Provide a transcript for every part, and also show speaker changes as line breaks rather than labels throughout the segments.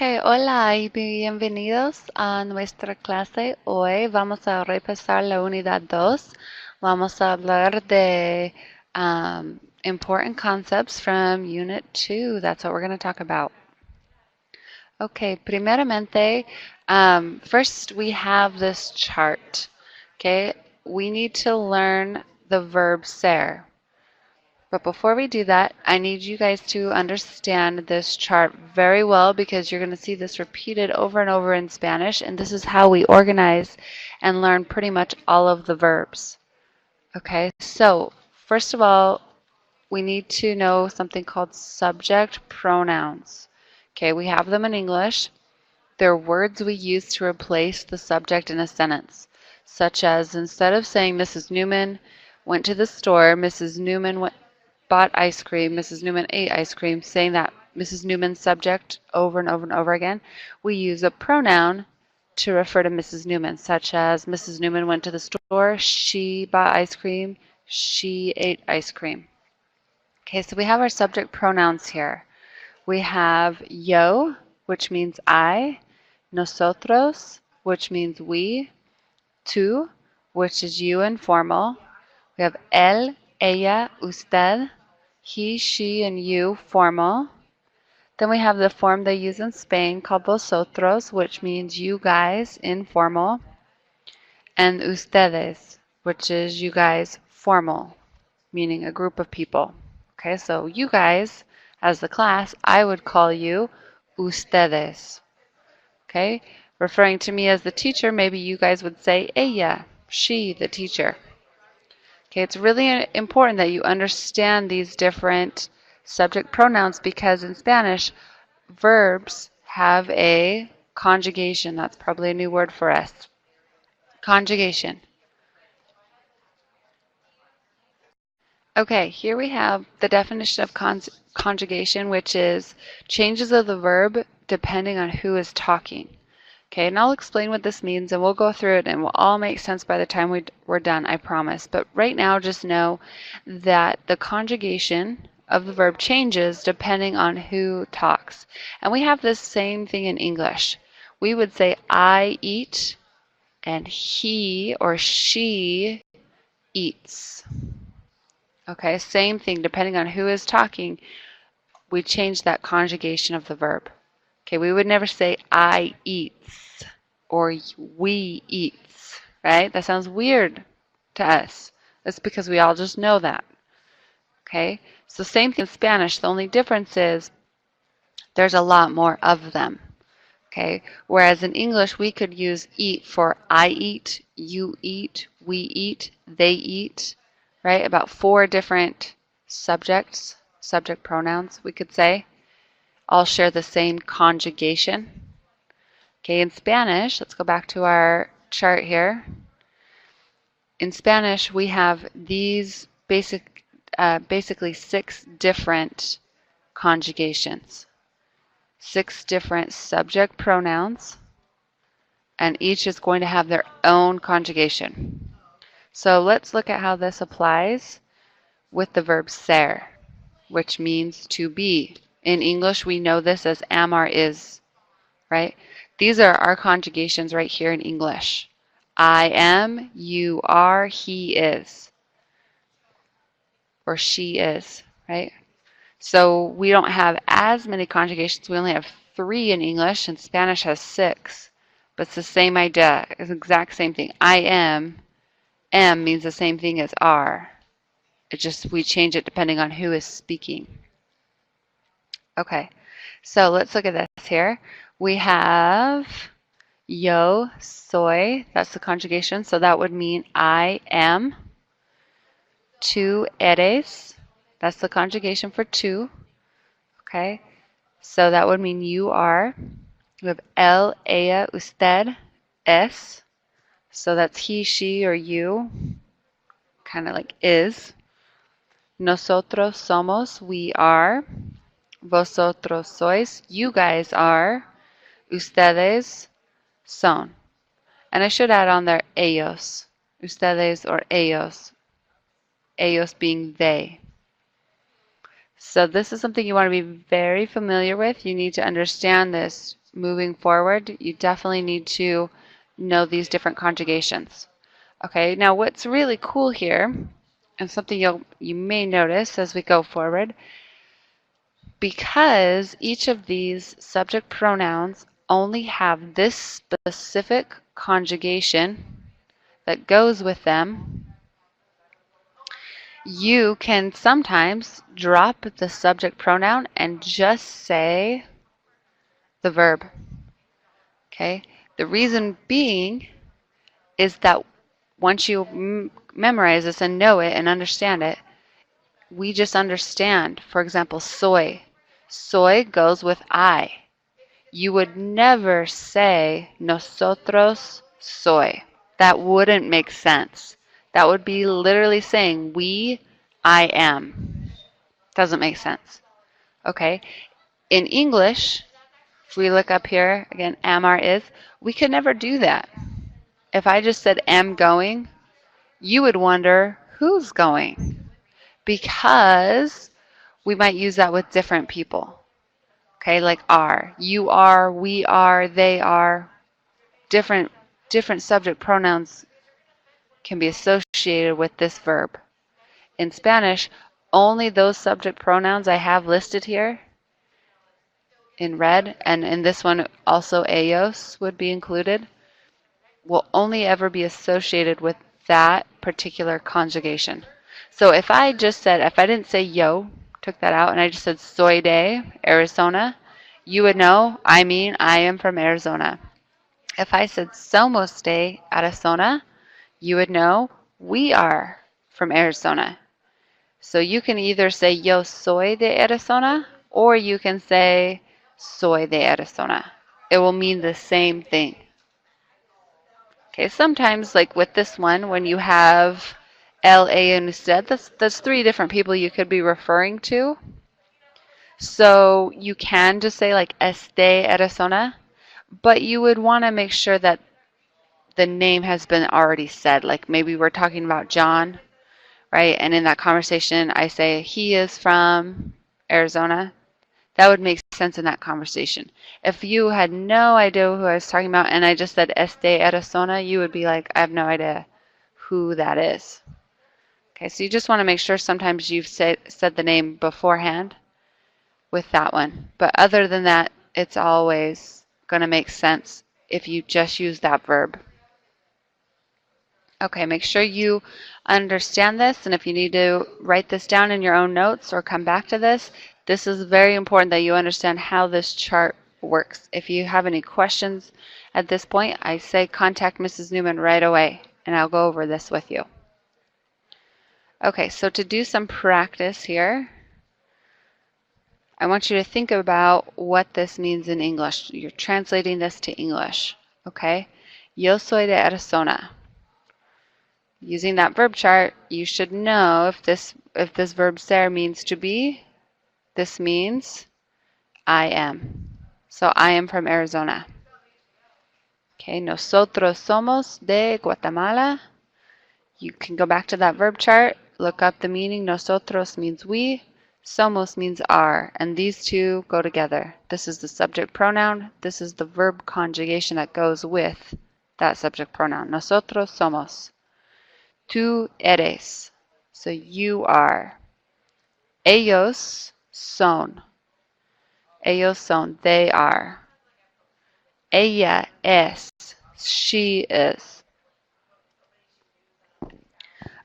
Hola y bienvenidos a nuestra clase. Hoy vamos a repasar la unidad 2. Vamos a hablar de important concepts from Unit 2. That's what we're going to talk about. Primeramente, first we have this chart. We need to learn the verb ser. But before we do that, I need you guys to understand this chart very well because you're going to see this repeated over and over in Spanish, and this is how we organize and learn pretty much all of the verbs. So first of all, we need to know something called subject pronouns. We have them in English. They're words we use to replace the subject in a sentence, such as instead of saying Mrs. Newman went to the store, Mrs. Newman bought ice cream, Mrs. Newman ate ice cream, saying that Mrs. Newman's subject over and over and over again, we use a pronoun to refer to Mrs. Newman, such as Mrs. Newman went to the store, she bought ice cream, she ate ice cream. So we have our subject pronouns here. We have yo, which means I, nosotros, which means we, tú, which is you in formal. We have él, ella, usted, he, she, and you, formal. Then we have the form they use in Spain called vosotros, which means you guys, informal. And ustedes, which is you guys, formal, meaning a group of people. So you guys, as the class, I would call you ustedes. Referring to me as the teacher, maybe you guys would say ella, she, the teacher. It's really important that you understand these different subject pronouns because in Spanish, verbs have a conjugation. That's probably a new word for us. Conjugation. Here we have the definition of conjugation, which is changes of the verb depending on who is talking. And I'll explain what this means and we'll go through it and it will all make sense by the time we're done, I promise. But right now just know that the conjugation of the verb changes depending on who talks. And we have this same thing in English. We would say I eat and he or she eats. Same thing, depending on who is talking, we change that conjugation of the verb. We would never say I eats or we eats, right? That sounds weird to us. That's because we all just know that. So same thing in Spanish. The only difference is there's a lot more of them. Whereas in English, we could use eat for I eat, you eat, we eat, they eat, right? About 4 different subject pronouns, we could say, all share the same conjugation. In Spanish, let's go back to our chart here. In Spanish, we have these basically 6 different conjugations. 6 different subject pronouns, and each is going to have their own conjugation. So let's look at how this applies with the verb ser, which means to be. In English, we know this as am, are, is, right? These are our conjugations right here in English. I am, you are, he is, or she is, right? So we don't have as many conjugations. We only have 3 in English, and Spanish has 6. But it's the same idea. It's the exact same thing. I am means the same thing as are. We change it depending on who is speaking. So let's look at this here. We have yo, soy. That's the conjugation. So that would mean I am. Tú eres. That's the conjugation for tú. So that would mean you are. We have él, ella, usted, es. So that's he, she, or you. Kind of like is. Nosotros somos, we are. Vosotros sois, you guys are. Ustedes son. And I should add on there ellos. Ustedes or ellos. Ellos being they. So this is something you want to be very familiar with. You need to understand this moving forward. You definitely need to know these different conjugations. Okay, now what's really cool here, and something you may notice as we go forward, because each of these subject pronouns only have this specific conjugation that goes with them, you can sometimes drop the subject pronoun and just say the verb. Okay? The reason being is that once you memorize this and know it and understand it, we just understand. For example, soy. Soy goes with I. You would never say nosotros soy. That wouldn't make sense. That would be literally saying we, I am. Doesn't make sense. Okay? In English, if we look up here, again, am, are, is, we could never do that. If I just said am going, you would wonder who's going, because we might use that with different people. Okay, like are. You are, we are, they are. Different subject pronouns can be associated with this verb. In Spanish, only those subject pronouns I have listed here in red, and in this one also ellos would be included, will only ever be associated with that particular conjugation. So if I didn't say yo, took that out, and I just said soy de Arizona, you would know I mean I am from Arizona. If I said somos de Arizona, you would know we are from Arizona. So you can either say yo soy de Arizona, or you can say soy de Arizona. It will mean the same thing. Okay, sometimes like with this one, when you have LA and usted, that's three different people you could be referring to. So you can just say like este Arizona, but you would want to make sure that the name has been already said. Like maybe we're talking about John, right? And in that conversation, I say he is from Arizona. That would make sense in that conversation. If you had no idea who I was talking about and I just said este Arizona, you would be like, I have no idea who that is. Okay, so you just want to make sure sometimes you've said the name beforehand with that one. But other than that, it's always going to make sense if you just use that verb. Okay, make sure you understand this, and if you need to write this down in your own notes or come back to this, this is very important that you understand how this chart works. If you have any questions at this point, I say contact Mrs. Newman right away, and I'll go over this with you. Okay, so to do some practice here, I want you to think about what this means in English. You're translating this to English, okay? Yo soy de Arizona. Using that verb chart, you should know if this verb ser means to be. This means I am. So I am from Arizona. Okay, nosotros somos de Guatemala. You can go back to that verb chart, look up the meaning. Nosotros means we, somos means are, and these two go together. This is the subject pronoun. This is the verb conjugation that goes with that subject pronoun. Nosotros somos. Tú eres. So you are. Ellos son. Ellos son. They are. Ella es. She is.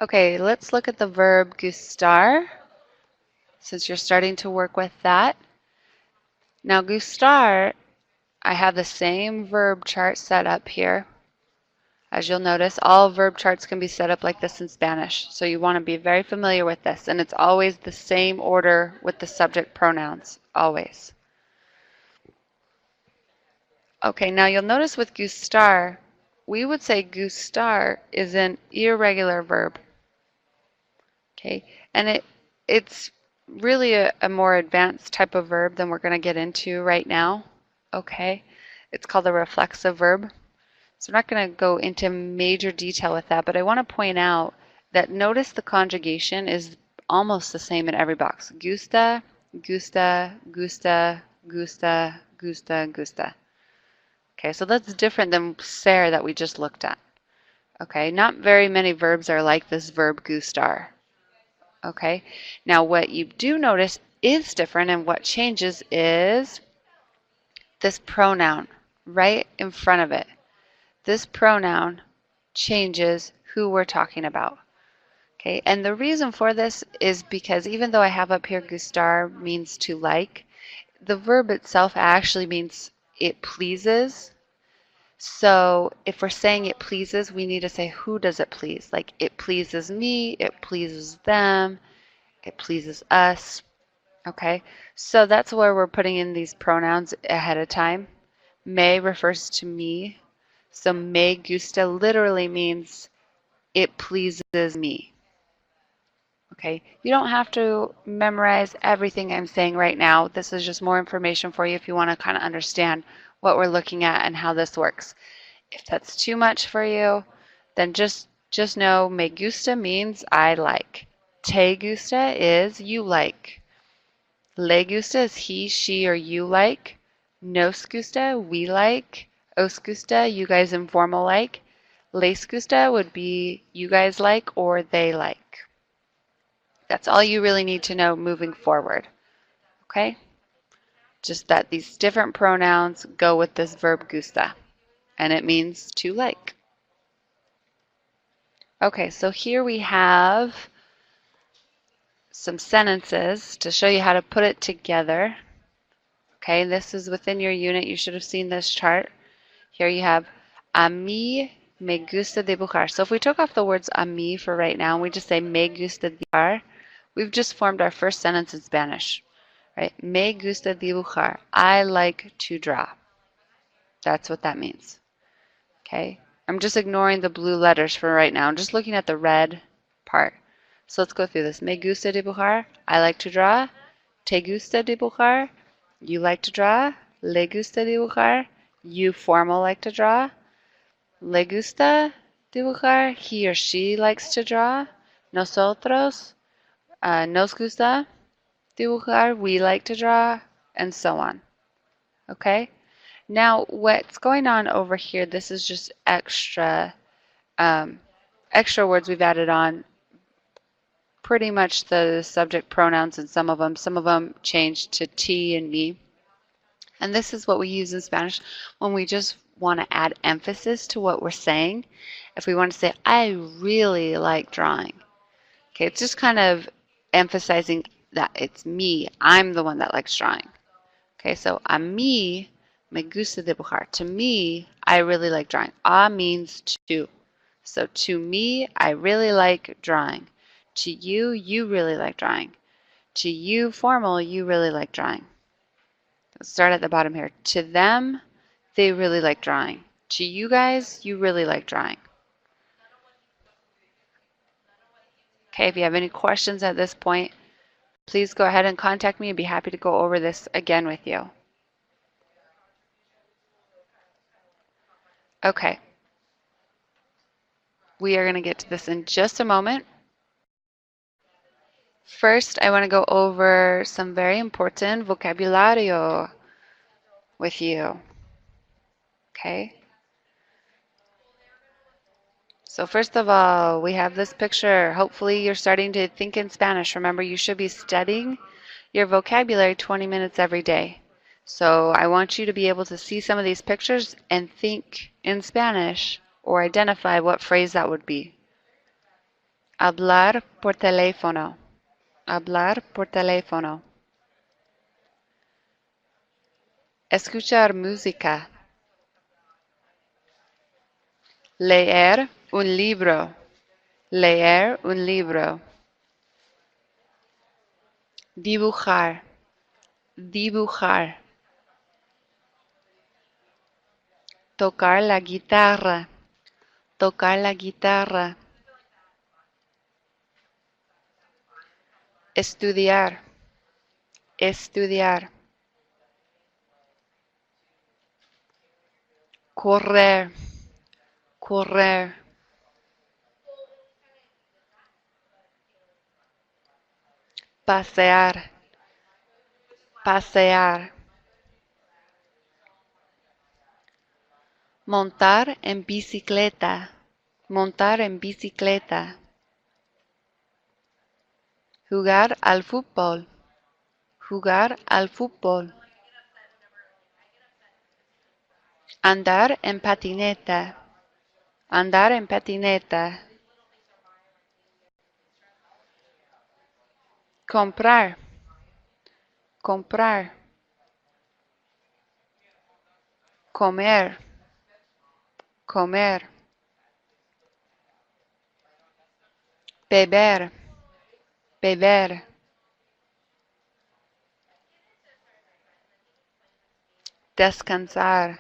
Okay, let's look at the verb gustar, since you're starting to work with that. Now gustar, I have the same verb chart set up here. As you'll notice, all verb charts can be set up like this in Spanish, so you want to be very familiar with this, and it's always the same order with the subject pronouns, always. Okay, now you'll notice with gustar, we would say gustar is an irregular verb. Okay, and it's really a more advanced type of verb than we're going to get into right now. Okay, it's called a reflexive verb. So I'm not going to go into major detail with that, but I want to point out that notice the conjugation is almost the same in every box. Gusta, gusta, gusta, gusta, gusta, gusta. Okay, so that's different than ser that we just looked at. Okay, not very many verbs are like this verb gustar. Okay, now what you do notice is different, and what changes is this pronoun right in front of it. This pronoun changes who we're talking about. Okay, and the reason for this is because even though I have up here gustar means to like, the verb itself actually means it pleases. So if we're saying it pleases, we need to say who does it please? Like it pleases me, it pleases them, it pleases us. Okay, so that's where we're putting in these pronouns ahead of time. Me refers to me. So me gusta literally means it pleases me. Okay, you don't have to memorize everything I'm saying right now. This is just more information for you if you want to kind of understand what we're looking at and how this works. If that's too much for you, then just know me gusta means I like. Te gusta is you like. Le gusta is he, she, or you like. Nos gusta, we like. Os gusta, you guys informal like. Les gusta would be you guys like or they like. That's all you really need to know moving forward. Okay? Just that these different pronouns go with this verb gusta, and it means to like. Okay, so here we have some sentences to show you how to put it together. Okay, this is within your unit. You should have seen this chart. Here you have a mí me gusta dibujar. So if we took off the words a mí for right now and we just say me gusta dibujar, we've just formed our first sentence in Spanish. Right? Me gusta dibujar. I like to draw. That's what that means. Okay? I'm just ignoring the blue letters for right now. I'm just looking at the red part. So let's go through this. Me gusta dibujar. I like to draw. Te gusta dibujar. You like to draw. Le gusta dibujar. You formal like to draw. Le gusta dibujar. He or she likes to draw. Nosotros. Nos gusta dibujar. We like to draw. And so on. Okay? Now, what's going on over here, this is just extra words we've added on. Pretty much the subject pronouns in some of them changed to T and me. And this is what we use in Spanish when we just want to add emphasis to what we're saying. If we want to say, I really like drawing. Okay, it's just kind of emphasizing that it's me. I'm the one that likes drawing. Okay, so a mí me gusta dibujar. To me, I really like drawing. A means to. So to me, I really like drawing. To you, you really like drawing. To you, formal, you really like drawing. Let's start at the bottom here. To them, they really like drawing. To you guys, you really like drawing. Okay, if you have any questions at this point, please go ahead and contact me. I'd be happy to go over this again with you. Okay. We are going to get to this in just a moment. First, I want to go over some very important vocabulario with you. Okay? So first of all, we have this picture. Hopefully you're starting to think in Spanish. Remember, you should be studying your vocabulary 20 minutes every day. So I want you to be able to see some of these pictures and think in Spanish or identify what phrase that would be. Hablar por teléfono. Hablar por teléfono. Escuchar música. Leer un libro. Leer un libro. Dibujar. Dibujar. Tocar la guitarra. Tocar la guitarra. Estudiar. Estudiar. Correr. Correr. pasear, pasear. Montar en bicicleta, montar en bicicleta. Jugar al fútbol, jugar al fútbol. Andar en patineta, andar en patineta. Comprar, comprar. Comer, comer. Beber, beber. Descansar,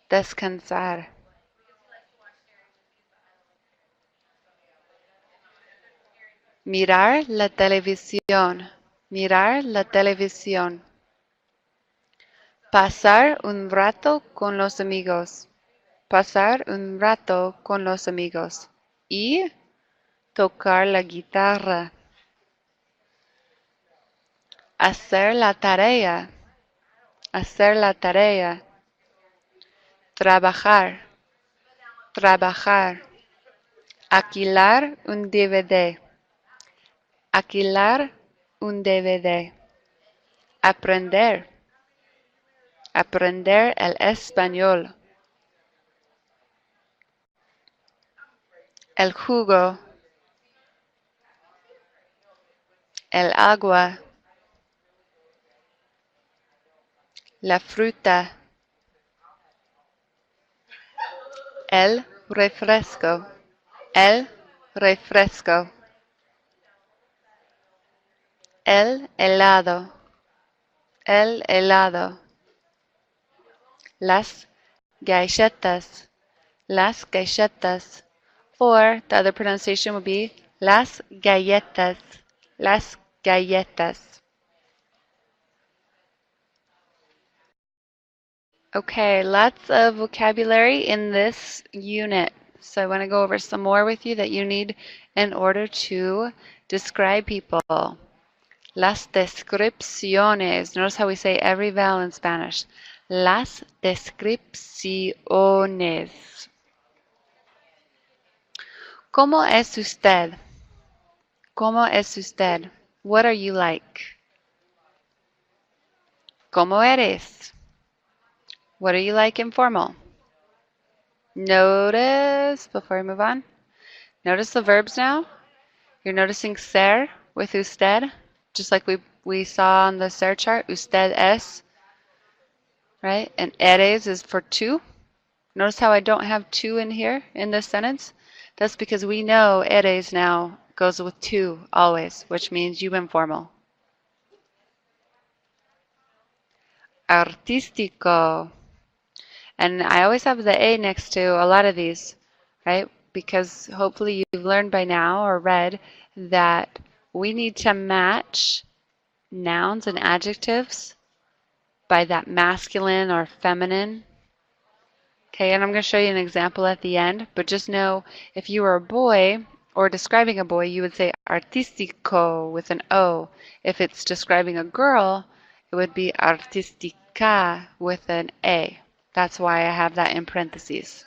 descansar. Mirar la televisión, mirar la televisión. Pasar un rato con los amigos, pasar un rato con los amigos. Y tocar la guitarra. Hacer la tarea, hacer la tarea. Trabajar, trabajar. Alquilar un DVD, alquilar un DVD. Aprender, aprender el español. El jugo, el agua, la fruta, el refresco, el refresco. El helado, el helado. Las galletas, las galletas. Or the other pronunciation would be las galletas, las galletas. Okay, lots of vocabulary in this unit. So I want to go over some more with you that you need in order to describe people. Las descripciones. Notice how we say every vowel in Spanish. Las descripciones. ¿Cómo es usted? ¿Cómo es usted? What are you like? ¿Cómo eres? What are you like informal? Notice, before we move on, notice the verbs now. You're noticing ser with usted, just like we saw on the ser chart, usted es, right? And eres is for tú. Notice how I don't have tú in here in this sentence? That's because we know eres now goes with tú always, which means you informal. Artístico. And I always have the A next to a lot of these, right? Because hopefully you've learned by now or read that we need to match nouns and adjectives by that masculine or feminine. Okay, and I'm going to show you an example at the end, but just know if you were a boy or describing a boy, you would say artístico with an O. If it's describing a girl, it would be artística with an A. That's why I have that in parentheses.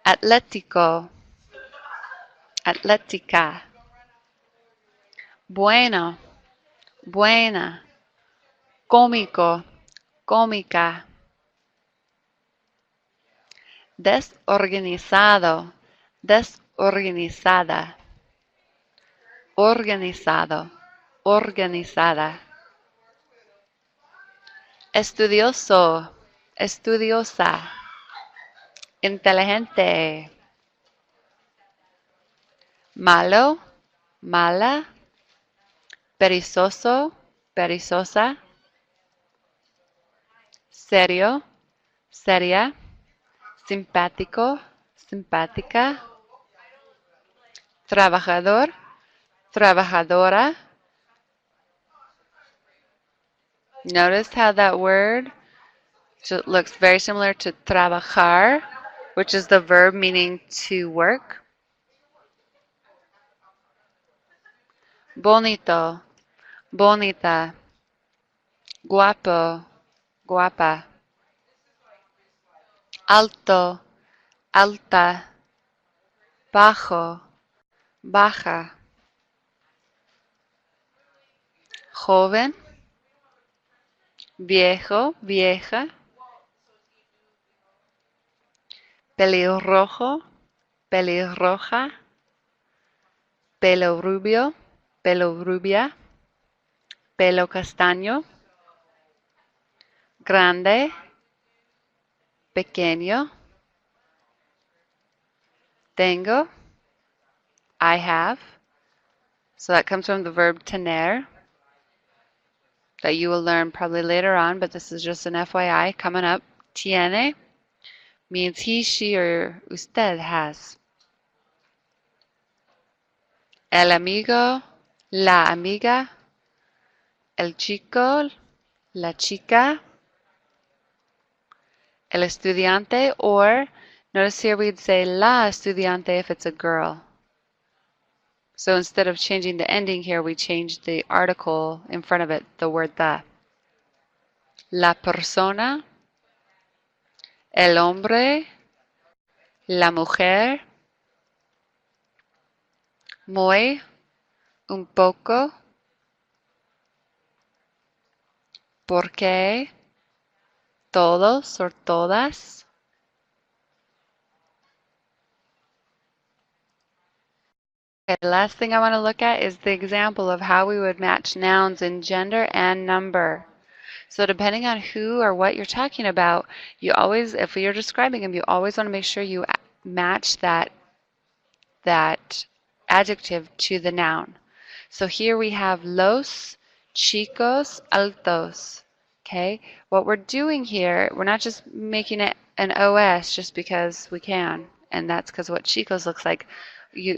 Atlético, atlética. Bueno, buena. Cómico, cómica. Desorganizado, desorganizada. Organizado, organizada. Estudioso, estudiosa. Inteligente. Malo, mala. Perezoso, perezosa. Serio, seria. Simpático, simpática. Trabajador, trabajadora. Notice how that word looks very similar to trabajar, which is the verb meaning to work. bonito, bonita, guapo, guapa, alto, alta, bajo, baja, joven, viejo, vieja, pelirrojo, pelirroja, pelo rubio, pelo rubia, pelo castaño, grande, pequeño, tengo, I have. So that comes from the verb tener that you will learn probably later on, but this is just an FYI coming up. Tiene means he, she, or usted has. El amigo, la amiga, el chico, la chica, el estudiante, or notice here we'd say la estudiante if it's a girl. So instead of changing the ending here, we changed the article in front of it, the word the. La persona, el hombre, la mujer, muy, un poco, porque, todos or todas. Okay, the last thing I want to look at is the example of how we would match nouns in gender and number. So depending on who or what you're talking about, you always, if you're describing them, you always want to make sure you match that adjective to the noun. So here we have los chicos altos. Okay, what we're doing here, we're not just making it an OS just because we can, and that's because what chicos looks like.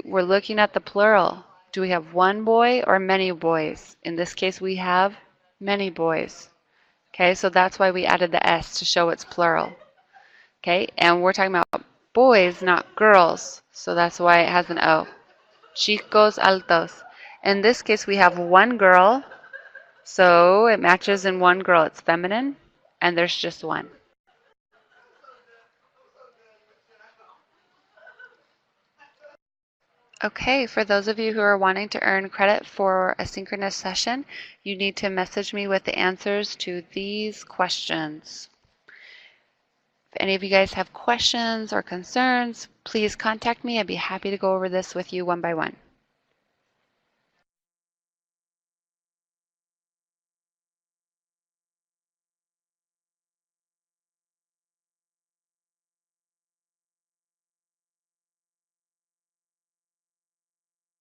We're looking at the plural. Do we have one boy or many boys? In this case, we have many boys. Okay, so that's why we added the S to show it's plural. Okay, and we're talking about boys, not girls, so that's why it has an O. Chicos altos. In this case, we have one girl, so it matches in one girl. It's feminine, and there's just one. Okay, for those of you who are wanting to earn credit for a synchronous session, you need to message me with the answers to these questions. If any of you guys have questions or concerns, please contact me. I'd be happy to go over this with you one by one.